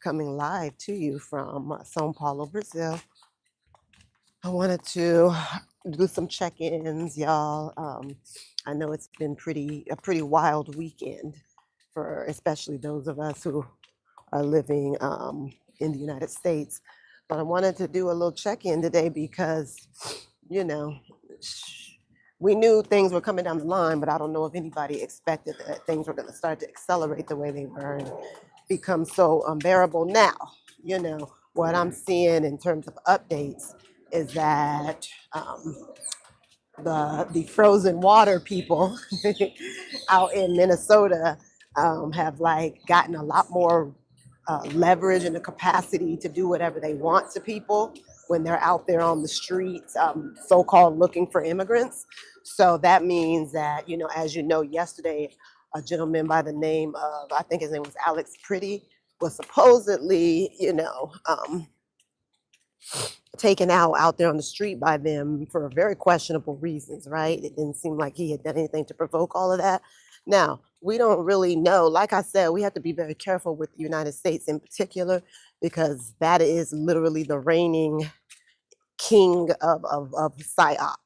coming live to you from São Paulo, Brazil. I wanted to do some check-ins, y'all. I know it's been a pretty wild weekend for especially those of us who are living in the United States. But I wanted to do a little check-in today because, you know, we knew things were coming down the line, but I don't know if anybody expected that things were going to start to accelerate the way they were and become so unbearable now. What I'm seeing in terms of updates is that the frozen water people out in Minnesota have like gotten a lot more leverage and the capacity to do whatever they want to people when they're out there on the streets, so-called looking for immigrants. So that means that, as you know, yesterday, a gentleman by the name of, I think his name was Alex Pretty, was supposedly, taken out there on the street by them for very questionable reasons, right? It didn't seem like he had done anything to provoke all of that. Now, we don't really know. Like I said, we have to be very careful with the United States in particular, because that is literally the reigning king of PSYOP.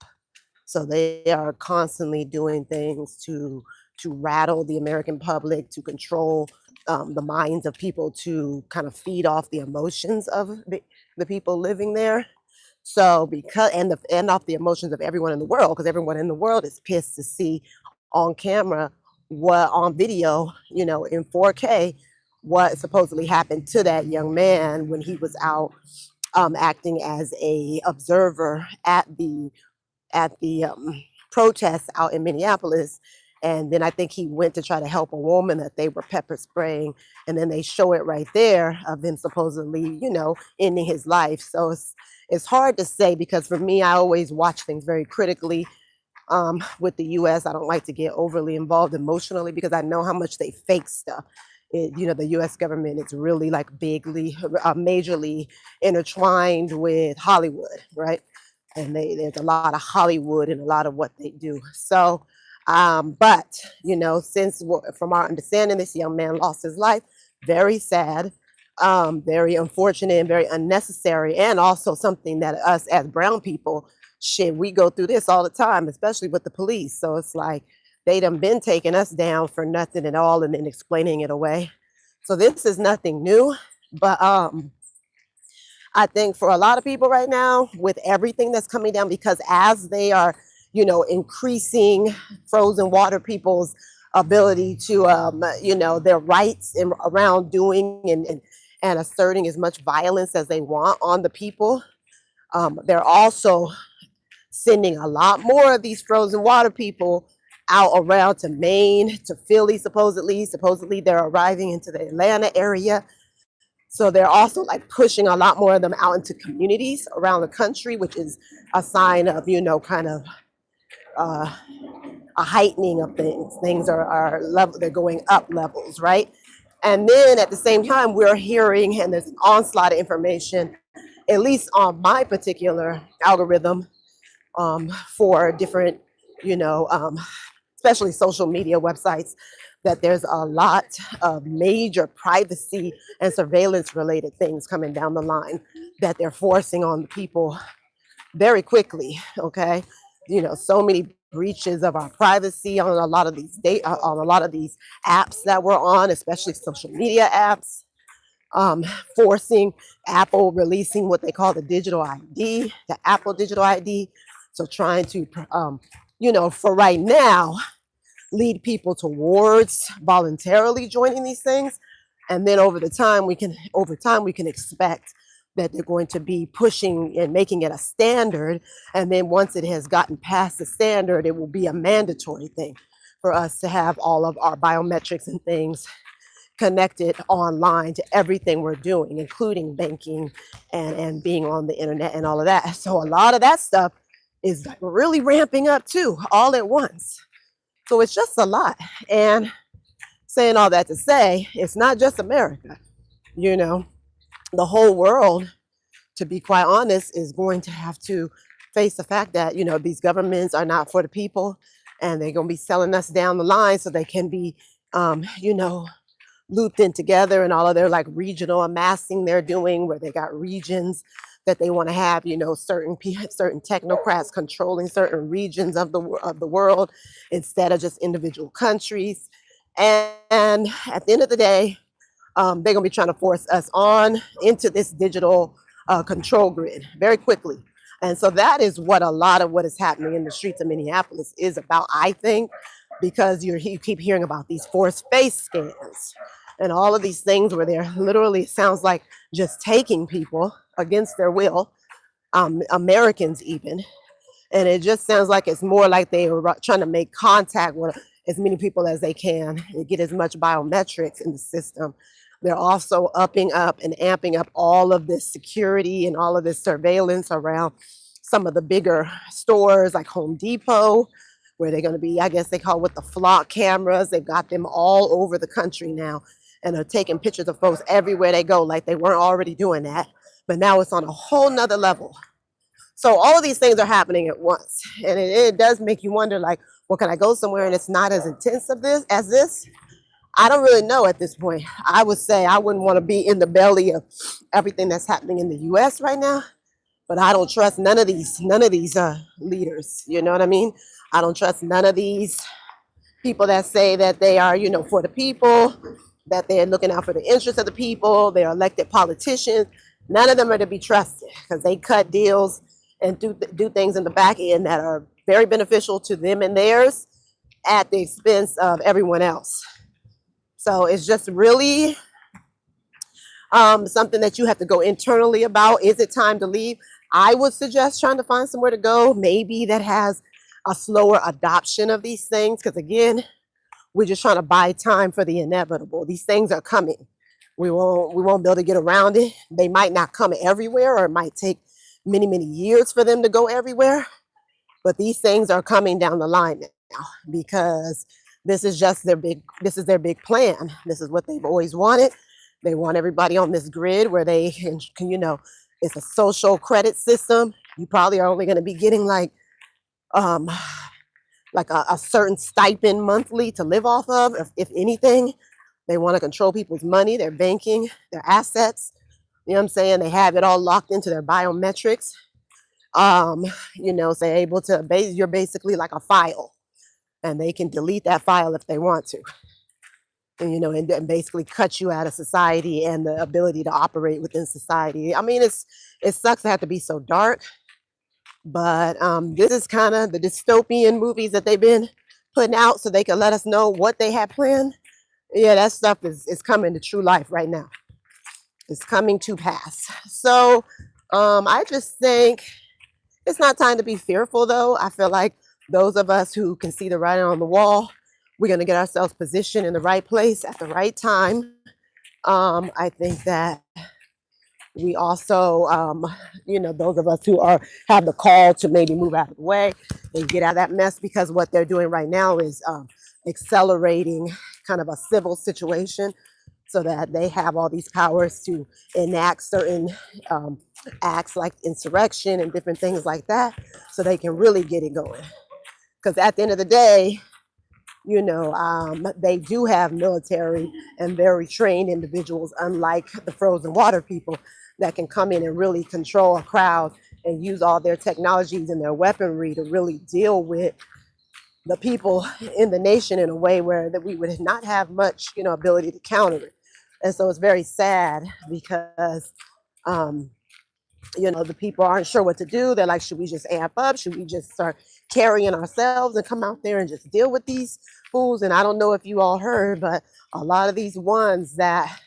So they are constantly doing things to rattle the American public, to control the minds of people, to kind of feed off the emotions of the people living there. So and off the emotions of everyone in the world, because everyone in the world is pissed to see on camera what on video, in 4K, what supposedly happened to that young man when he was out acting as a observer at the protests out in Minneapolis. And then I think he went to try to help a woman that they were pepper spraying. And then they show it right there of him supposedly, ending his life. So it's hard to say, because for me, I always watch things very critically. With the US, I don't like to get overly involved emotionally because I know how much they fake stuff. The US government is really like majorly intertwined with Hollywood, right? And there's a lot of Hollywood in a lot of what they do. So, but since from our understanding, this young man lost his life, very sad, very unfortunate, and very unnecessary, and also something that us as brown people, shit, we go through this all the time, especially with the police. So it's like they done been taking us down for nothing at all and then explaining it away. So this is nothing new, but I think for a lot of people right now, with everything that's coming down, because as they are, increasing frozen water people's ability to, their rights around doing and asserting as much violence as they want on the people, they're also sending a lot more of these frozen water people out around to Maine, to Philly, supposedly. Supposedly they're arriving into the Atlanta area. So they're also like pushing a lot more of them out into communities around the country, which is a sign of, kind of uh, a heightening of things. Things are level, they're going up levels, right? And then at the same time, we're hearing, and there's an onslaught of information, at least on my particular algorithm, for different, you know, um, especially social media websites, that there's a lot of major privacy and surveillance related things coming down the line that they're forcing on the people very quickly. Okay. So many breaches of our privacy on a lot of these on a lot of these apps that we're on, especially social media apps, forcing Apple releasing what they call the digital ID, the Apple digital ID. So trying to, for right now, lead people towards voluntarily joining these things. And then over time, we can expect that they're going to be pushing and making it a standard. And then once it has gotten past the standard, it will be a mandatory thing for us to have all of our biometrics and things connected online to everything we're doing, including banking and being on the internet and all of that. So a lot of that stuff is like really ramping up too, all at once. So it's just a lot. And saying all that to say, it's not just America, the whole world, to be quite honest, is going to have to face the fact that, these governments are not for the people, and they're going to be selling us down the line so they can be, looped in together, and all of their like regional amassing they're doing, where they got regions that they want to have, you know, certain technocrats controlling certain regions of the world instead of just individual countries. And at the end of the day, they're going to be trying to force us on into this digital control grid very quickly. And so that is what a lot of what is happening in the streets of Minneapolis is about, I think, because you keep hearing about these forced face scans and all of these things where they're literally, it sounds like, just taking people against their will, Americans even. And it just sounds like it's more like they were trying to make contact with as many people as they can and get as much biometrics in the system. They're also upping up and amping up all of this security and all of this surveillance around some of the bigger stores like Home Depot, where they're going to be, I guess they call it the flock cameras. They've got them all over the country now and are taking pictures of folks everywhere they go, like they weren't already doing that. But now it's on a whole nother level. So all of these things are happening at once. And it does make you wonder, like, well, can I go somewhere and it's not as intense of this as this? I don't really know at this point. I would say I wouldn't want to be in the belly of everything that's happening in the US right now, but I don't trust none of these leaders. You know what I mean? I don't trust none of these people that say that they are, you know, for the people, that they're looking out for the interests of the people. They're elected politicians. None of them are to be trusted because they cut deals and do things in the back end that are very beneficial to them and theirs at the expense of everyone else. So it's just really something that you have to go internally about. Is it time to leave? I would suggest trying to find somewhere to go, maybe that has a slower adoption of these things. Because again, we're just trying to buy time for the inevitable. These things are coming. We won't be able to get around it. They might not come everywhere, or it might take many, many years for them to go everywhere. But these things are coming down the line now because this is their big plan. This is what they've always wanted. They want everybody on this grid where they can, you know, it's a social credit system. You probably are only going to be getting like a certain stipend monthly to live off of, if anything. They want to control people's money, their banking, their assets. You know what I'm saying? They have it all locked into their biometrics. You know, so they're able to you're basically like a file, and they can delete that file if they want to. And, you know, and basically cut you out of society and the ability to operate within society. I mean, it sucks to have to be so dark, but this is kind of the dystopian movies that they've been putting out so they can let us know what they had planned. Yeah, that stuff is coming to true life right now. It's coming to pass. So I just think it's not time to be fearful, though. I feel like those of us who can see the writing on the wall, we're going to get ourselves positioned in the right place at the right time. I think that we also, you know, those of us who have the call to maybe move out of the way and get out of that mess, because what they're doing right now is accelerating kind of a civil situation so that they have all these powers to enact certain acts like insurrection and different things like that, so they can really get it going. Because at the end of the day, you know, they do have military and very trained individuals, unlike the frozen water people, that can come in and really control a crowd and use all their technologies and their weaponry to really deal with the people in the nation in a way where that we would not have much, you know, ability to counter it. And so it's very sad because, you know, the people aren't sure what to do. They're like, should we just amp up? Should we just start carrying ourselves and come out there and just deal with these fools? And I don't know if you all heard, but a lot of these ones that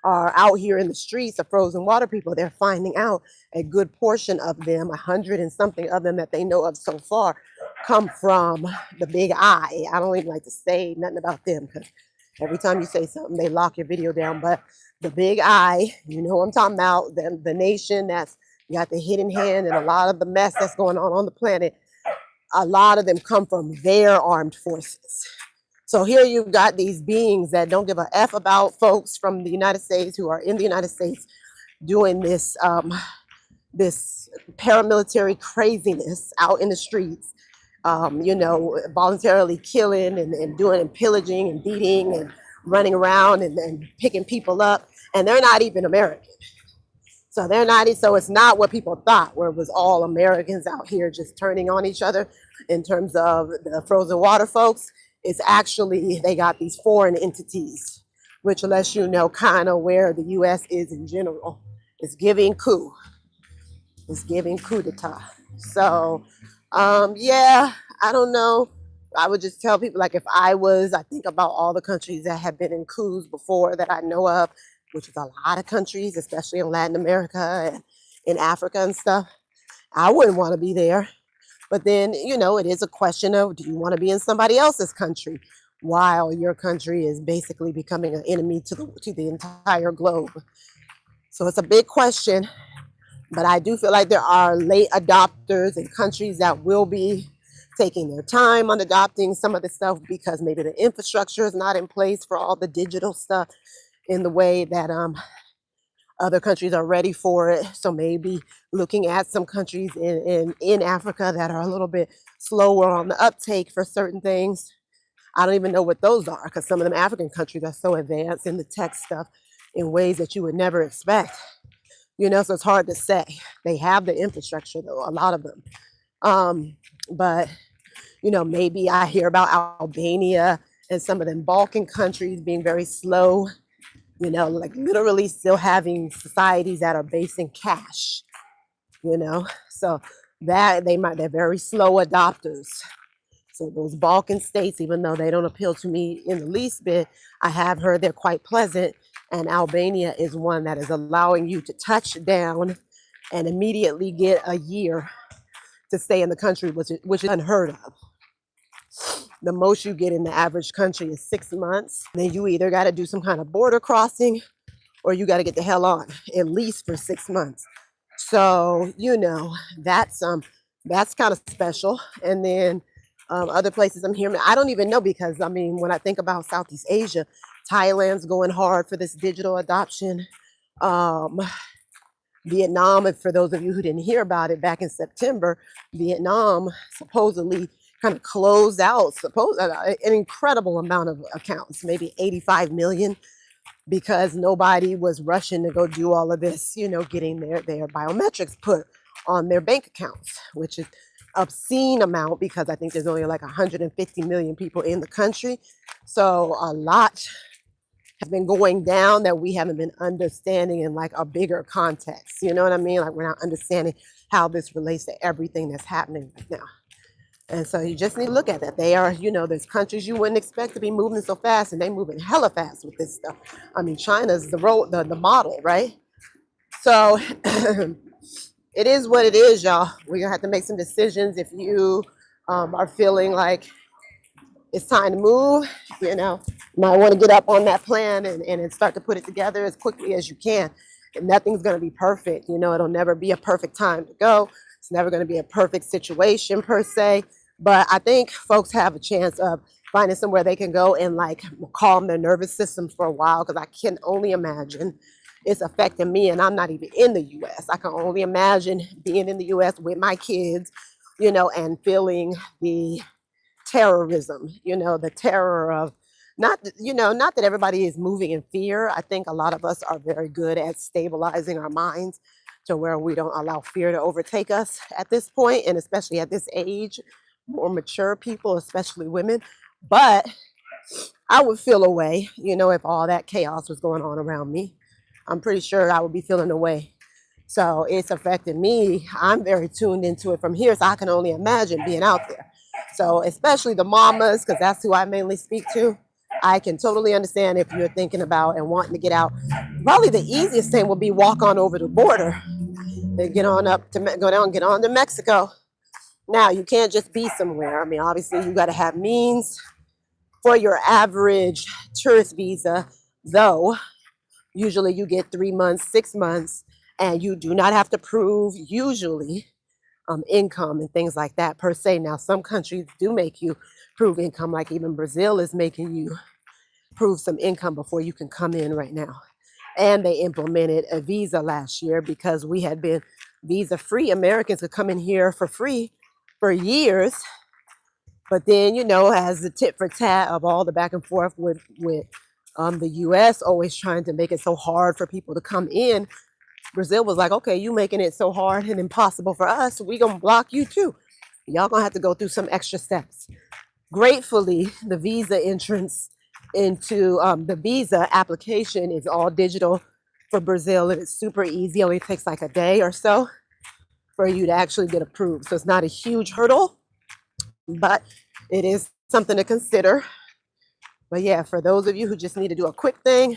are out here in the streets, the frozen water people, they're finding out a good portion of them, 100 and something of them that they know of so far, come from the Big I. I don't even like to say nothing about them because every time you say something, they lock your video down. But the Big I, you know what I'm talking about, the nation that's got the hidden hand and a lot of the mess that's going on the planet, a lot of them come from their armed forces. So here you've got these beings that don't give a F about folks from the United States who are in the United States doing this this paramilitary craziness out in the streets, you know, voluntarily killing and doing and pillaging and beating and running around and picking people up, and they're not even American. So they're not, so it's not what people thought, where it was all Americans out here just turning on each other in terms of the frozen water folks. It's actually, they got these foreign entities, which lets you know kind of where the US is in general. It's giving coup. It's giving coup d'etat. So, yeah, I don't know. I would just tell people, like, if I think about all the countries that have been in coups before that I know of, which is a lot of countries, especially in Latin America and in Africa and stuff. I wouldn't want to be there. But then, it is a question of, do you want to be in somebody else's country while your country is basically becoming an enemy to the entire globe? So it's a big question. But I do feel like there are late adopters in countries that will be taking their time on adopting some of the stuff because maybe the infrastructure is not in place for all the digital stuff in the way that other countries are ready for it. So maybe looking at some countries in Africa that are a little bit slower on the uptake for certain things. I don't even know what those are, because some of them African countries are so advanced in the tech stuff in ways that you would never expect. So it's hard to say. They have the infrastructure, though, a lot of them. But, maybe I hear about Albania and some of them Balkan countries being very slow, like literally still having societies that are based in cash, So that they're very slow adopters. So those Balkan states, even though they don't appeal to me in the least bit, I have heard they're quite pleasant. And Albania is one that is allowing you to touch down and immediately get a year to stay in the country, which is unheard of. The most you get in the average country is 6 months. Then you either got to do some kind of border crossing or you got to get the hell on, at least for 6 months. So, that's kind of special. And then other places I'm hearing, I don't even know, because when I think about Southeast Asia, Thailand's going hard for this digital adoption. Vietnam, and for those of you who didn't hear about it, back in September, Vietnam supposedly kind of closed out an incredible amount of accounts, maybe 85 million, because nobody was rushing to go do all of this, getting their biometrics put on their bank accounts, which is obscene amount, because I think there's only like 150 million people in the country. So a lot have been going down that we haven't been understanding in like a bigger context. You know what I mean? Like, we're not understanding how this relates to everything that's happening right now. And so you just need to look at that. They are, there's countries you wouldn't expect to be moving so fast, and they moving hella fast with this stuff. China's the model, right? So it is what it is, y'all. We're gonna have to make some decisions. If you are feeling like it's time to move, might want to get up on that plan and start to put it together as quickly as you can. And nothing's going to be perfect. It'll never be a perfect time to go. It's never going to be a perfect situation per se. But I think folks have a chance of finding somewhere they can go and like calm their nervous systems for a while, because I can only imagine it's affecting me, and I'm not even in the US. I can only imagine being in the US with my kids, and feeling the terrorism, the terror of not that everybody is moving in fear. I think a lot of us are very good at stabilizing our minds to where we don't allow fear to overtake us at this point, and especially at this age, more mature people, especially women. But I would feel a way, if all that chaos was going on around me. I'm pretty sure I would be feeling a way. So it's affecting me. I'm very tuned into it from here, so I can only imagine being out there. So especially the mamas, because that's who I mainly speak to, I can totally understand if you're thinking about and wanting to get out. Probably the easiest thing will be walk on over the border and go down and get on to Mexico. Now, you can't just be somewhere. Obviously, you got to have means for your average tourist visa, though. Usually you get 3 months, 6 months, and you do not have to prove, usually, income and things like that per se. Now, some countries do make you prove income, like even Brazil is making you prove some income before you can come in right now. And they implemented a visa last year because we had been visa free. Americans could come in here for free for years. But then, as the tit for tat of all the back and forth with The US always trying to make it so hard for people to come in. Brazil was like, okay, you making it so hard and impossible for us, we gonna block you too. Y'all gonna have to go through some extra steps. Gratefully, the visa entrance into the visa application is all digital for Brazil, and it's super easy. It only takes like a day or so for you to actually get approved. So it's not a huge hurdle, but it is something to consider. But yeah, for those of you who just need to do a quick thing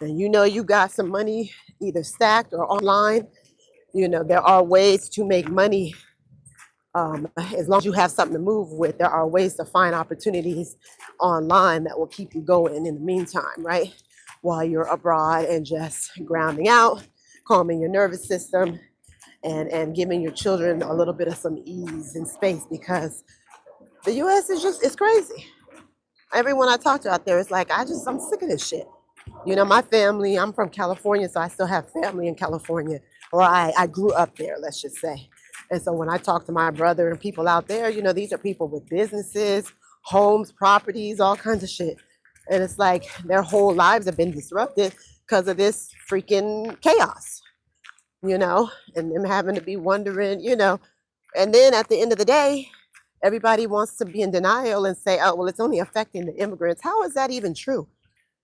and you know you got some money either stacked or online, you know, there are ways to make money. As long as you have something to move with, there are ways to find opportunities online that will keep you going in the meantime, right? While you're abroad and just grounding out, calming your nervous system, and giving your children a little bit of some ease and space, because the US is just, it's crazy. Everyone I talk to out there is like, I'm sick of this shit. You know, my family, I'm from California, so I still have family in California, or I grew up there, let's just say. And so when I talk to my brother and people out there, you know, these are people with businesses, homes, properties, all kinds of shit. And it's like their whole lives have been disrupted because of this freaking chaos, you know, and them having to be wondering, you know. And then at the end of the day, everybody wants to be in denial and say, oh, well, it's only affecting the immigrants. How is that even true?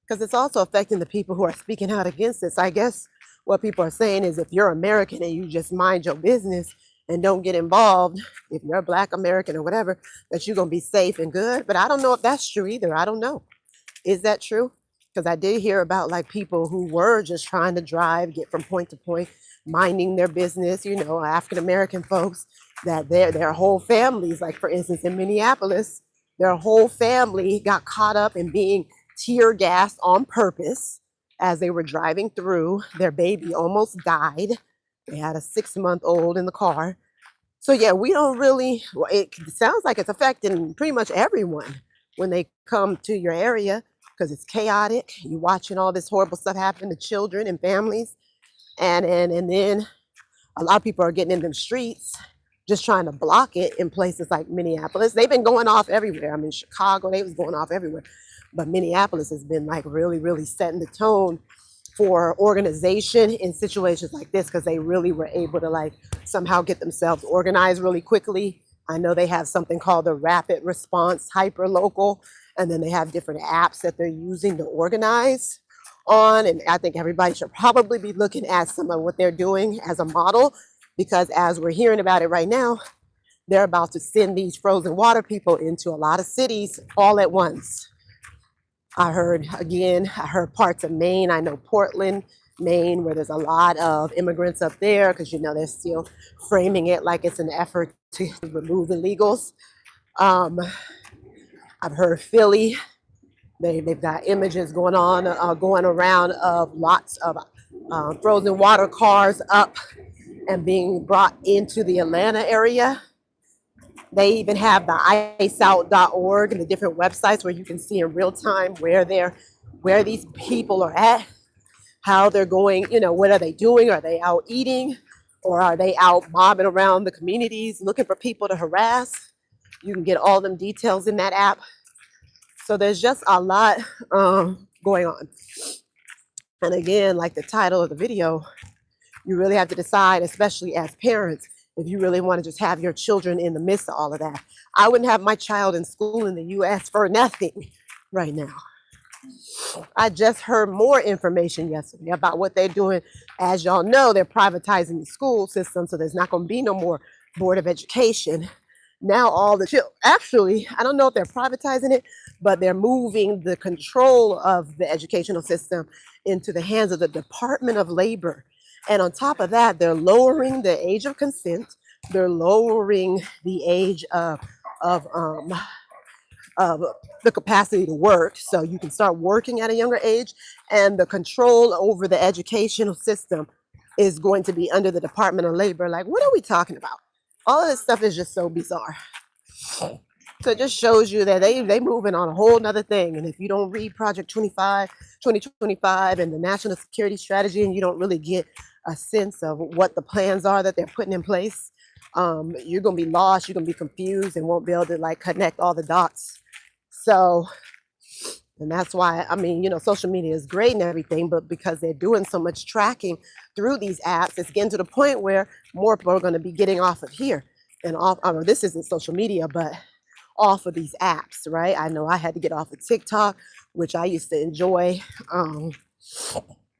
Because it's also affecting the people who are speaking out against this. I guess what people are saying is if you're American and you just mind your business and don't get involved, if you're a Black American or whatever, that you're going to be safe and good. But I don't know if that's true either. I don't know. Is that true? Because I did hear about like people who were just trying to drive, get from point to point, minding their business, you know, African American folks, that their whole families, like for instance in Minneapolis, their whole family got caught up in being tear gassed on purpose as they were driving through. Their baby almost died. They had a 6-month-old in the car. So yeah, we don't really, well, it sounds like it's affecting pretty much everyone when they come to your area, because it's chaotic. You're watching all this horrible stuff happen to children and families. And then a lot of people are getting in them streets just trying to block it in places like Minneapolis. They've been going off everywhere. I mean, Chicago, they was going off everywhere. But Minneapolis has been like really, really setting the tone for organization in situations like this, because they really were able to like somehow get themselves organized really quickly. I know they have something called the Rapid Response Hyper Local, and then they have different apps that they're using to organize on. And I think everybody should probably be looking at some of what they're doing as a model, because as we're hearing about it right now, they're about to send these frozen water people into a lot of cities all at once. I heard parts of Maine. I know Portland, Maine, where there's a lot of immigrants up there, because, you know, they're still framing it like it's an effort to remove illegals. I've heard Philly. They've got images going around of lots of frozen water cars up and being brought into the Atlanta area. They even have the iceout.org and the different websites where you can see in real time where these people are at, how they're going, you know, what are they doing? Are they out eating, or are they out mobbing around the communities looking for people to harass? You can get all them details in that app. So there's just a lot going on. And again, like the title of the video, you really have to decide, especially as parents, if you really want to just have your children in the midst of all of that. I wouldn't have my child in school in the US for nothing right now. I just heard more information yesterday about what they're doing. As y'all know, they're privatizing the school system, so there's not going to be no more Board of Education. Now all the children, actually, I don't know if they're privatizing it, but they're moving the control of the educational system into the hands of the Department of Labor. And on top of that, they're lowering the age of consent. They're lowering the age of the capacity to work, so you can start working at a younger age. And the control over the educational system is going to be under the Department of Labor. Like, what are we talking about? All of this stuff is just so bizarre. So it just shows you that they moving on a whole nother thing. And if you don't read Project 2025 and the National Security Strategy, and you don't really get a sense of what the plans are that they're putting in place, you're going to be lost, you're going to be confused, and won't be able to like connect all the dots. So And that's why, I mean, social media is great and everything, but because they're doing so much tracking through these apps, it's getting to the point where more people are going to be getting off of here and off. I mean, this isn't social media, but off of these apps, right? I know I had to get off of TikTok, which I used to enjoy,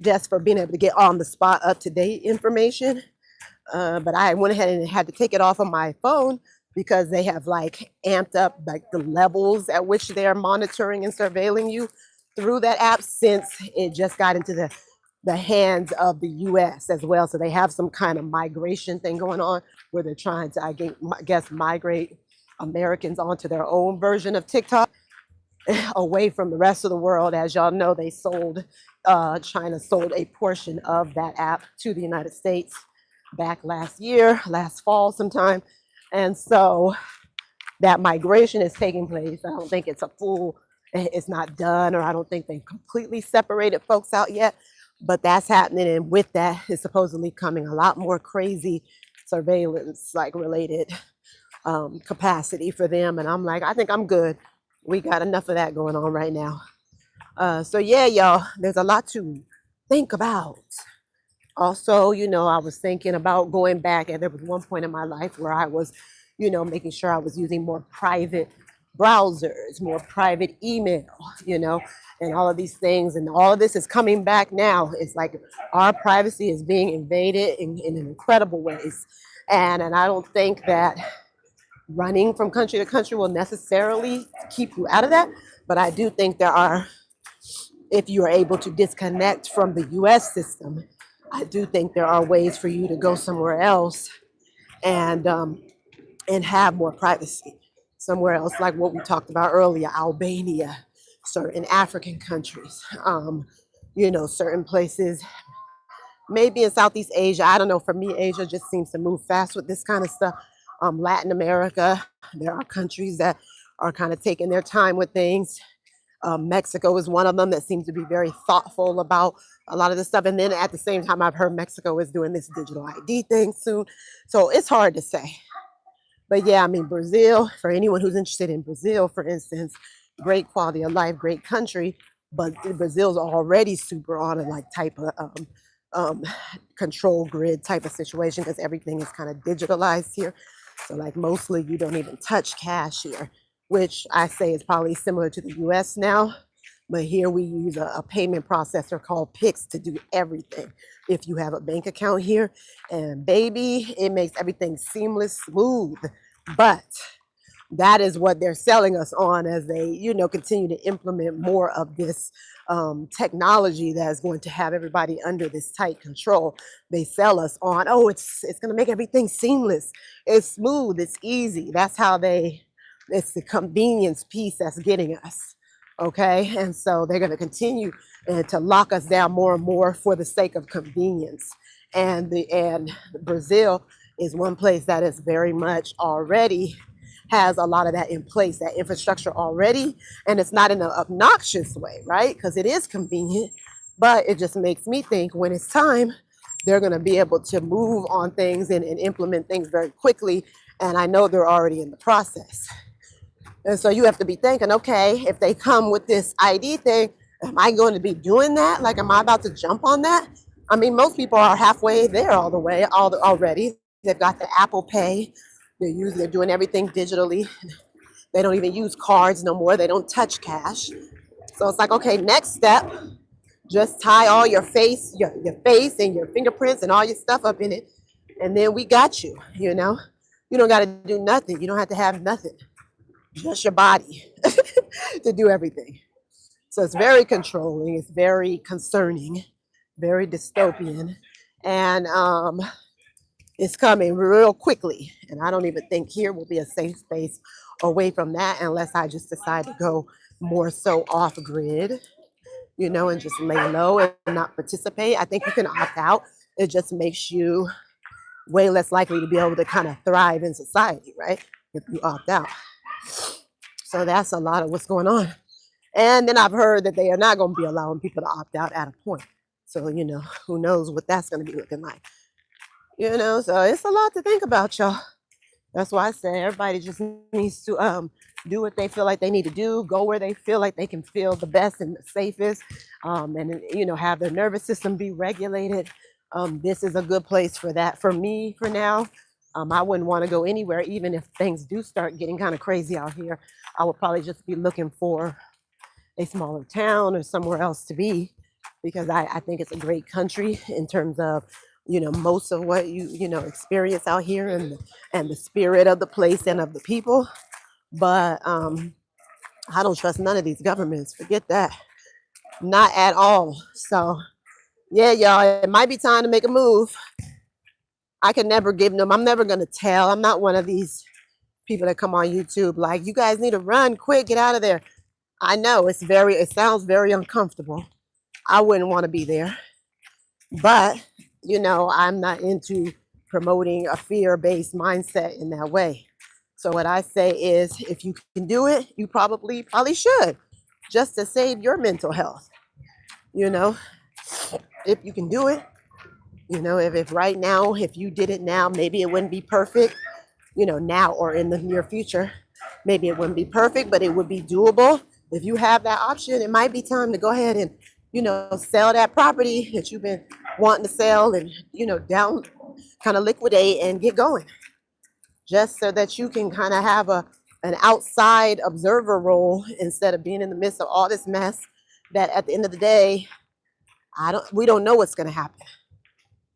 just for being able to get on the spot, up to date information. But I went ahead and had to take it off of my phone because they have like amped up like the levels at which they're monitoring and surveilling you through that app, since it just got into the hands of the US as well. So they have some kind of migration thing going on where they're trying to, I guess, migrate Americans onto their own version of TikTok away from the rest of the world. As y'all know, China sold a portion of that app to the United States back last fall sometime. And so that migration is taking place. I don't think it's not done, or I don't think they've completely separated folks out yet, but that's happening. And with that is supposedly coming a lot more crazy surveillance, like related capacity for them. And I'm like, I think I'm good. We got enough of that going on right now. So yeah, y'all, there's a lot to think about. Also, I was thinking about going back, and there was one point in my life where I was, making sure I was using more private browsers, more private email, and all of these things. And all of this is coming back now. It's like our privacy is being invaded in incredible ways. And I don't think that running from country to country will necessarily keep you out of that. But I do think if you are able to disconnect from the US system, I do think there are ways for you to go somewhere else and have more privacy. Somewhere else, like what we talked about earlier, Albania, certain African countries, certain places, maybe in Southeast Asia. I don't know. For me, Asia just seems to move fast with this kind of stuff. Latin America, there are countries that are kind of taking their time with things. Mexico is one of them that seems to be very thoughtful about a lot of this stuff. And then at the same time, I've heard Mexico is doing this digital ID thing soon. So it's hard to say. But yeah, I mean, Brazil, for anyone who's interested in Brazil, for instance, great quality of life, great country, but Brazil's already super on a like type of control grid type of situation because everything is kind of digitalized here. So like mostly you don't even touch cash here, which I say is probably similar to the US now. But here we use a payment processor called Pix to do everything. If you have a bank account here, and baby, it makes everything seamless, smooth. But that is what they're selling us on as they, continue to implement more of this technology that is going to have everybody under this tight control. They sell us on, oh, it's going to make everything seamless. It's smooth. It's easy. That's how it's the convenience piece that's getting us. Okay. And so they're going to continue to lock us down more and more for the sake of convenience. And Brazil is one place that is very much already has a lot of that in place, that infrastructure already. And it's not in an obnoxious way, right? Because it is convenient, but it just makes me think when it's time, they're going to be able to move on things and implement things very quickly. And I know they're already in the process. And so you have to be thinking, okay, if they come with this ID thing, am I going to be doing that? Like, am I about to jump on that? I mean, most people are halfway there already. They've got the Apple Pay. They're doing everything digitally. They don't even use cards no more. They don't touch cash. So it's like, okay, next step, just tie all your face and your fingerprints and all your stuff up in it. And then we got you, You don't got to do nothing. You don't have to have nothing. Just your body to do everything. So it's very controlling. It's very concerning, very dystopian. And it's coming real quickly. And I don't even think here will be a safe space away from that unless I just decide to go more so off grid, and just lay low and not participate. I think you can opt out. It just makes you way less likely to be able to kind of thrive in society, right? If you opt out. So that's a lot of what's going on. And then I've heard that they are not going to be allowing people to opt out at a point. So, who knows what that's going to be looking like. So it's a lot to think about, y'all. That's why I say everybody just needs to do what they feel like they need to do, go where they feel like they can feel the best and the safest, and have their nervous system be regulated. This is a good place for that for me for now. I wouldn't want to go anywhere, even if things do start getting kind of crazy out here. I would probably just be looking for a smaller town or somewhere else to be, because I think it's a great country in terms of most of what you experience out here, and the spirit of the place and of the people. But I don't trust none of these governments. Forget that. Not at all. So yeah, y'all, it might be time to make a move. I can never give them. I'm never gonna tell. I'm not one of these people that come on YouTube like, you guys need to run quick, get out of there. I know it sounds very uncomfortable. I wouldn't want to be there. But, I'm not into promoting a fear-based mindset in that way. So what I say is, if you can do it, you probably should, just to save your mental health. If you can do it, if right now, if you did it now, maybe it wouldn't be perfect, now or in the near future. Maybe it wouldn't be perfect, but it would be doable. If you have that option, it might be time to go ahead and, sell that property that you've been wanting to sell, and, down, kind of liquidate and get going, just so that you can kind of have an outside observer role instead of being in the midst of all this mess that at the end of the day, we don't know what's going to happen.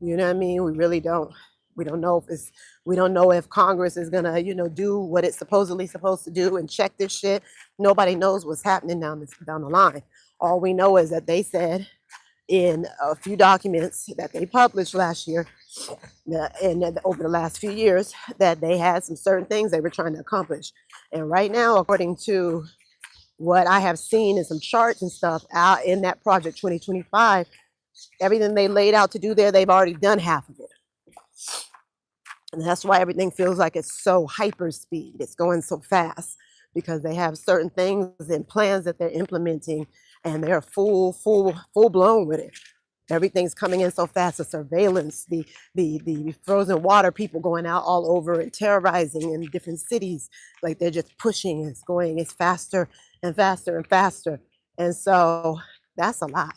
You know what I mean? We really don't. We don't know if Congress is going to, do what it's supposedly supposed to do and check this shit. Nobody knows what's happening down the line. All we know is that they said in a few documents that they published last year and over the last few years, that they had some certain things they were trying to accomplish. And right now, according to what I have seen in some charts and stuff out in that Project 2025, everything they laid out to do there, they've already done half of it. And that's why everything feels like it's so hyper speed. It's going so fast because they have certain things and plans that they're implementing, and they're full blown with it. Everything's coming in so fast. The surveillance, the frozen water, people going out all over and terrorizing in different cities. Like they're just pushing. It's faster and faster and faster. And so that's a lot.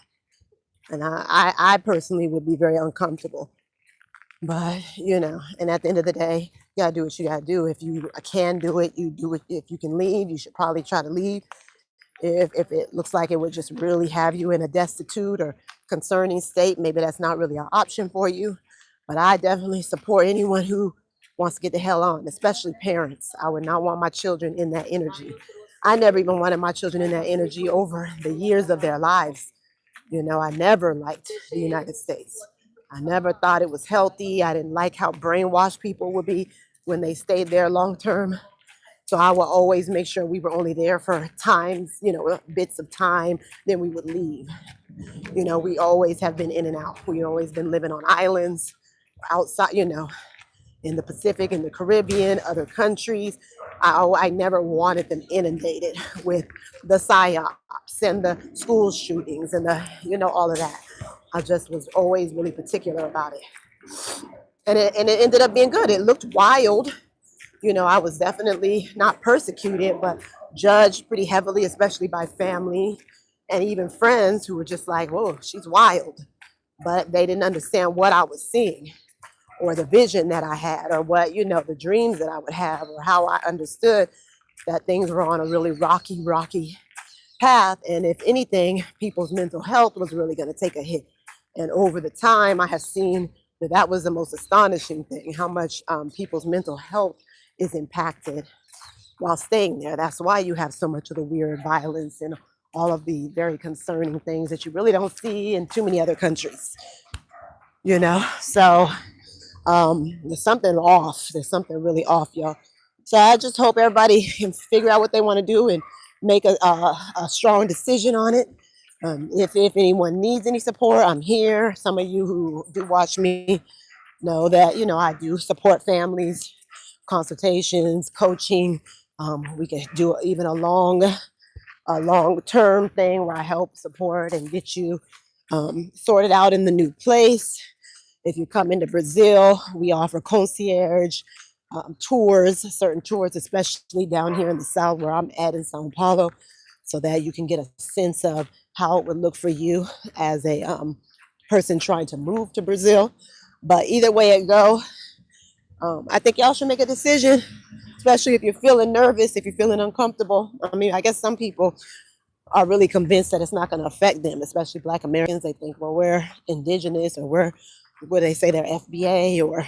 And I personally would be very uncomfortable. But, and at the end of the day, you gotta do what you gotta do. If you can do it, you do it. If you can leave, you should probably try to leave. If it looks like it would just really have you in a destitute or concerning state, maybe that's not really an option for you. But I definitely support anyone who wants to get the hell on, especially parents. I would not want my children in that energy. I never even wanted my children in that energy over the years of their lives. I never liked the United States. I never thought it was healthy. I didn't like how brainwashed people would be when they stayed there long term. So I will always make sure we were only there for times, bits of time, then we would leave. We always have been in and out. We always been living on islands outside, in the Pacific, in the Caribbean, other countries. I never wanted them inundated with the psyops and the school shootings and all of that. I just was always really particular about it. And it ended up being good. It looked wild. I was definitely not persecuted, but judged pretty heavily, especially by family and even friends who were just like, whoa, she's wild. But they didn't understand what I was seeing, or the vision that I had, or what, the dreams that I would have, or how I understood that things were on a really rocky path. And if anything, people's mental health was really going to take a hit. And over the time, I have seen that was the most astonishing thing, how much people's mental health is impacted while staying there. That's why you have so much of the weird violence and all of the very concerning things that you really don't see in too many other countries. So there's something off. There's something really off, y'all. So I just hope everybody can figure out what they want to do and make a strong decision on it. If anyone needs any support, I'm here. Some of you who do watch me know that, I do support families, consultations, coaching. We can do even a long-term thing where I help support and get you sorted out in the new place. If you come into Brazil, we offer Concierge. tours, certain tours, especially down here in the South where I'm at in Sao Paulo, so that you can get a sense of how it would look for you as a person trying to move to Brazil. But either way it go, I think y'all should make a decision, especially if you're feeling nervous, if you're feeling uncomfortable. I mean, I guess some people are really convinced that it's not going to affect them, especially Black Americans. They think, well, we're indigenous, or we're, what they say, they're FBA, or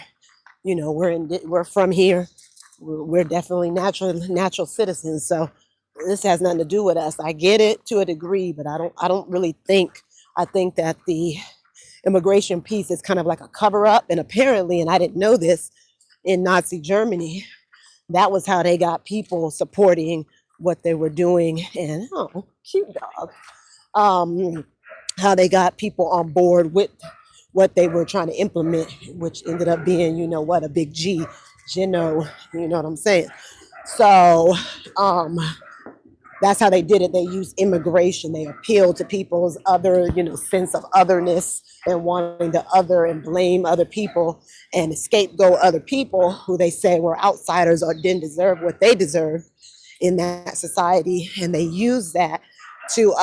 we're from here. We're definitely natural citizens. So this has nothing to do with us. I get it to a degree, but I don't really think. I think that the immigration piece is kind of like a cover up, and apparently, and I didn't know this, in Nazi Germany, that was how they got people supporting what they were doing. And oh, cute dog. How they got people on board with what they were trying to implement, which ended up being, a big G, Gino, you know what I'm saying? So that's how they did it. They used immigration. They appealed to people's other, sense of otherness and wanting to other and blame other people and scapegoat other people who they say were outsiders or didn't deserve what they deserved in that society. And they used that to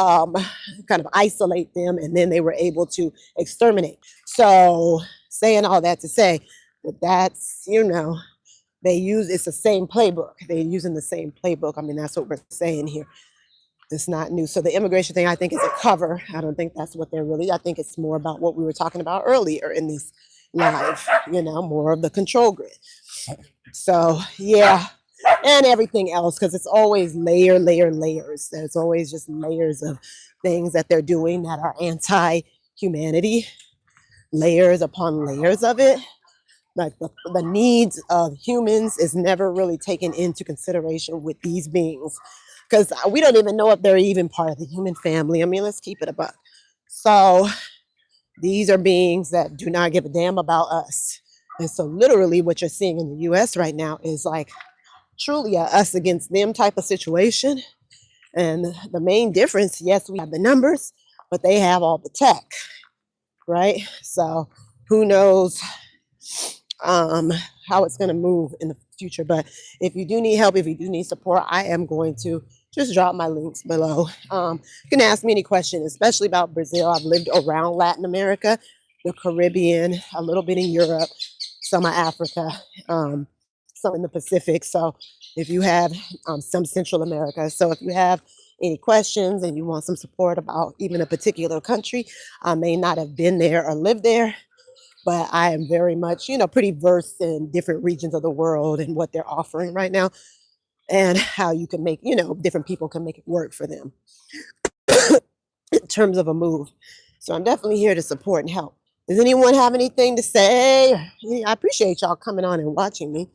kind of isolate them, and then they were able to exterminate. So saying all that to say that that's, it's the same playbook. They're using the same playbook. I mean, that's what we're saying here. It's not new. So the immigration thing, I think, is a cover. I don't think that's what they're really. I think it's more about what we were talking about earlier in this live, more of the control grid. So, yeah, and everything else, because it's always layers. There's always just layers of things that they're doing that are anti-humanity, layers upon layers of it. Like the needs of humans is never really taken into consideration with these beings, because we don't even know if they're even part of the human family. I mean, let's keep it a buck. So these are beings that do not give a damn about us. And so literally what you're seeing in the US right now is like truly a us against them type of situation. And the main difference, yes, we have the numbers, but they have all the tech, right? So who knows how it's going to move in the future. But if you do need help, if you do need support, I am going to just drop my links below. You can ask me any questions, especially about Brazil. I've lived around Latin America, the Caribbean, a little bit in Europe, some of Africa, some in the Pacific. So if you have some Central America. So if you have any questions and you want some support about even a particular country, I may not have been there or lived there, but I am very much, pretty versed in different regions of the world and what they're offering right now and how you can make, different people can make it work for them in terms of a move. So I'm definitely here to support and help. Does anyone have anything to say? I appreciate y'all coming on and watching me.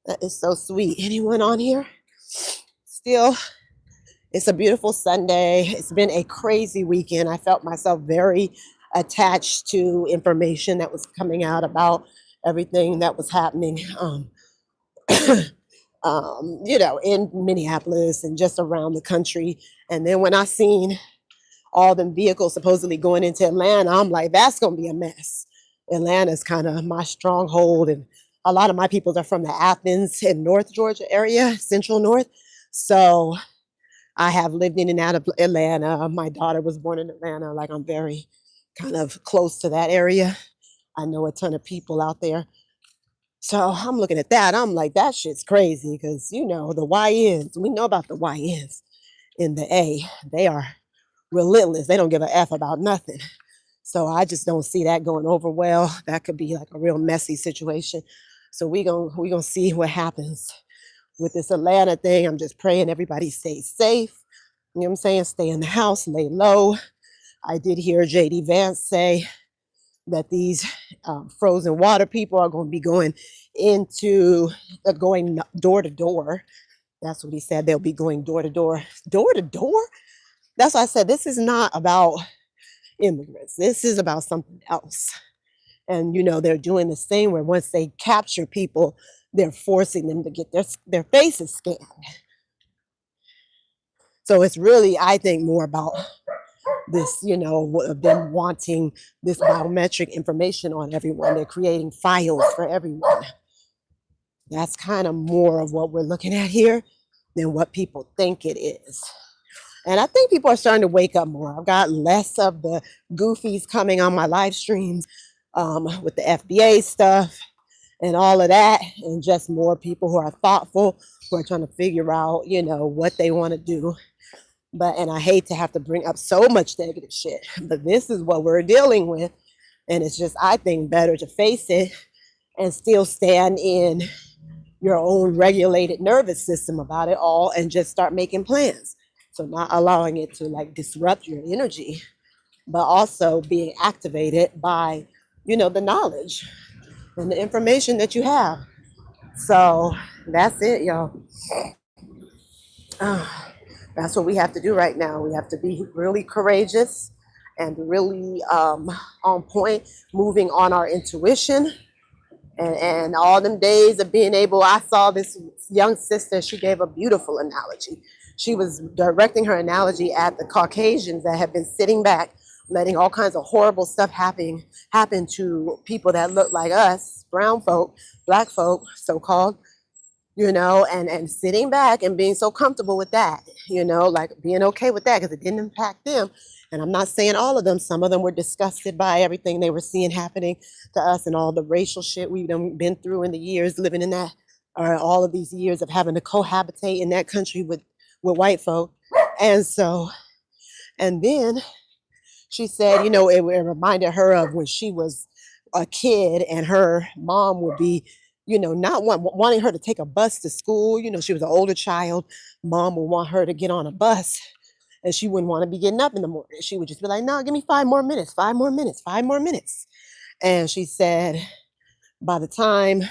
That is so sweet. Anyone on here? Still, it's a beautiful Sunday. It's been a crazy weekend. I felt myself very attached to information that was coming out about everything that was happening, in Minneapolis and just around the country. And then when I seen all them vehicles supposedly going into Atlanta, I'm like, that's going to be a mess. Atlanta's kind of my stronghold, and a lot of my people are from the Athens and North Georgia area, Central North. So I have lived in and out of Atlanta. My daughter was born in Atlanta. Like, I'm very kind of close to that area. I know a ton of people out there. So I'm looking at that. I'm like, that shit's crazy, because, the YNs, we know about the YNs in the A. They are relentless. They don't give a F about nothing. So I just don't see that going over well. That could be like a real messy situation. So we gonna see what happens with this Atlanta thing. I'm just praying everybody stays safe. You know what I'm saying? Stay in the house, lay low. I did hear J.D. Vance say that these frozen water people are going to be going going door to door. That's what he said. They'll be going door to door. Door to door? That's why I said this is not about immigrants. This is about something else. And, they're doing this thing where once they capture people, they're forcing them to get their faces scanned. So it's really, I think, more about this, of them wanting this biometric information on everyone. They're creating files for everyone. That's kind of more of what we're looking at here than what people think it is. And I think people are starting to wake up more. I've got less of the goofies coming on my live streams with the FBA stuff and all of that, and just more people who are thoughtful, who are trying to figure out, what they want to do. And I hate to have to bring up so much negative shit, but this is what we're dealing with. And it's just, I think, better to face it and still stand in your own regulated nervous system about it all and just start making plans. So not allowing it to like disrupt your energy, but also being activated by, the knowledge and the information that you have. So that's it, y'all. Uh, that's what we have to do right now. We have to be really courageous and really on point, moving on our intuition. And all them days of being able, I saw this young sister, she gave a beautiful analogy. She was directing her analogy at the Caucasians that have been sitting back, letting all kinds of horrible stuff happen to people that look like us, brown folk, black folk, so-called, and sitting back and being so comfortable with that, like being okay with that because it didn't impact them. And I'm not saying all of them. Some of them were disgusted by everything they were seeing happening to us and all the racial shit we've been through in the years living in that, or all of these years of having to cohabitate in that country with white folk. And so, and then she said, it reminded her of when she was a kid and her mom would be, not wanting her to take a bus to school. She was an older child. Mom would want her to get on a bus and she wouldn't want to be getting up in the morning. She would just be like, no, give me 5 more minutes, 5 more minutes, 5 more minutes. And she said, by the time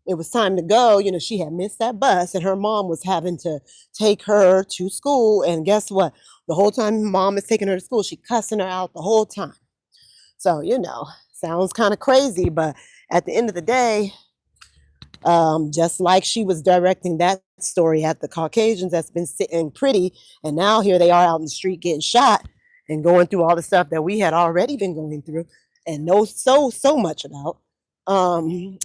it was time to go, she had missed that bus and her mom was having to take her to school. And guess what? The whole time mom is taking her to school, she cussing her out the whole time. So, sounds kind of crazy, but at the end of the day, just like she was directing that story at the Caucasians that's been sitting pretty, and now here they are out in the street getting shot and going through all the stuff that we had already been going through and know so much about. Um,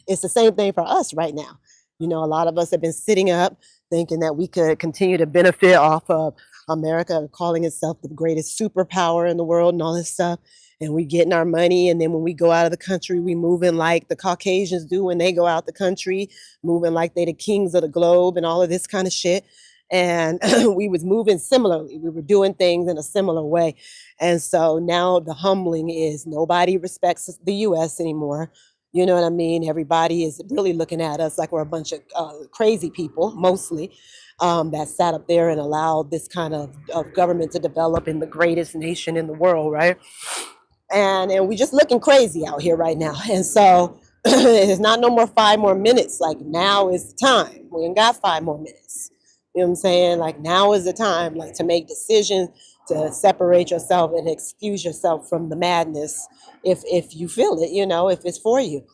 it's the same thing for us right now. A lot of us have been sitting up thinking that we could continue to benefit off of America calling itself the greatest superpower in the world and all this stuff. And we getting our money. And then when we go out of the country, we moving like the Caucasians do when they go out the country, moving like they the kings of the globe and all of this kind of shit. And we was moving similarly. We were doing things in a similar way. And so now the humbling is nobody respects the US anymore. You know what I mean? Everybody is really looking at us like we're a bunch of crazy people, mostly, that sat up there and allowed this kind of government to develop in the greatest nation in the world, right? And we just looking crazy out here right now. And so it's not no more 5 more minutes. Like now is the time. We ain't got 5 more minutes. You know what I'm saying? Like now is the time, like to make decisions, to separate yourself and excuse yourself from the madness if you feel it, if it's for you.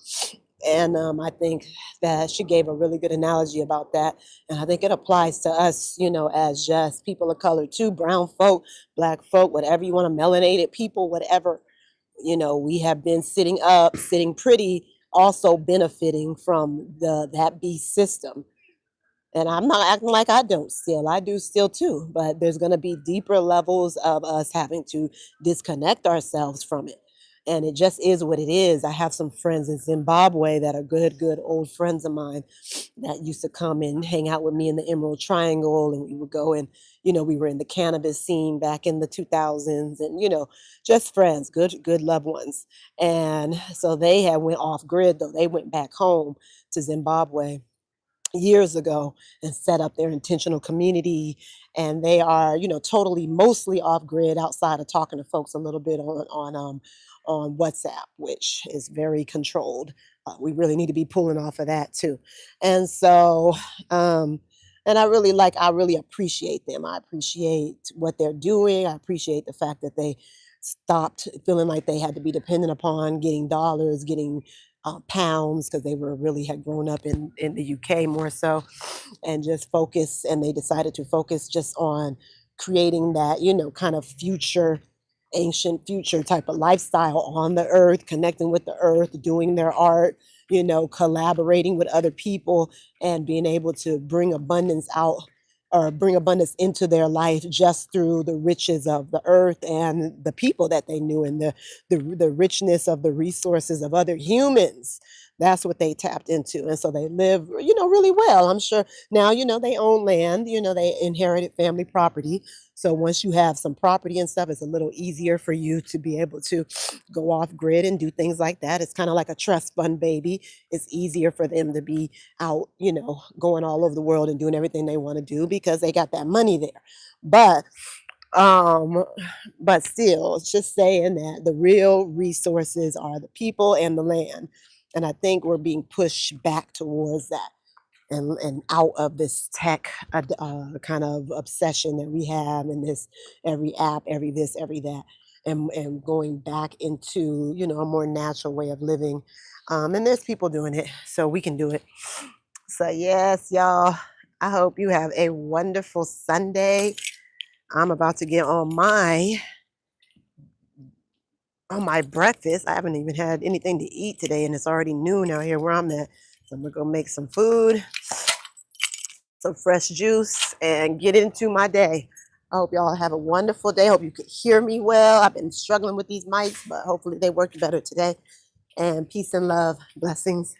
And I think that she gave a really good analogy about that. And I think it applies to us, as just people of color too, brown folk, black folk, whatever you want to, melanated people, whatever. We have been sitting up, sitting pretty, also benefiting from that beast system. And I'm not acting like I don't still. I do still too. But there's going to be deeper levels of us having to disconnect ourselves from it. And it just is what it is. I have some friends in Zimbabwe that are good old friends of mine that used to come and hang out with me in the Emerald Triangle. And we would go and, we were in the cannabis scene back in the 2000s and, just friends, good loved ones. And so they had went off grid though. They went back home to Zimbabwe years ago and set up their intentional community, and they are totally mostly off grid outside of talking to folks a little bit on WhatsApp, which is very controlled. We really need to be pulling off of that too. And so and I really appreciate them. I appreciate what they're doing. I appreciate the fact that they stopped feeling like they had to be dependent upon getting dollars, getting pounds, because they were really had grown up in the UK more so, and just focus. And they decided to focus just on creating that kind of future ancient future type of lifestyle on the earth, connecting with the earth, doing their art, collaborating with other people and being able to bring abundance out or bring abundance into their life just through the riches of the earth and the people that they knew and the richness of the resources of other humans. That's what they tapped into. And so they live, really well. I'm sure now, they own land, they inherited family property. So once you have some property and stuff, it's a little easier for you to be able to go off grid and do things like that. It's kind of like a trust fund baby. It's easier for them to be out, going all over the world and doing everything they want to do because they got that money there. But um but still, it's just saying that the real resources are the people and the land. And I think we're being pushed back towards that and out of this tech kind of obsession that we have in this every app, every this, every that, and going back into a more natural way of living. And there's people doing it, so we can do it. So yes, y'all. I hope you have a wonderful Sunday. I'm about to get on my breakfast. I haven't even had anything to eat today, and it's already noon out here where I'm at. So I'm gonna go make some food, some fresh juice, and get into my day. I hope y'all have a wonderful day. Hope you can hear me well. I've been struggling with these mics, but hopefully they work better today. And peace and love. Blessings.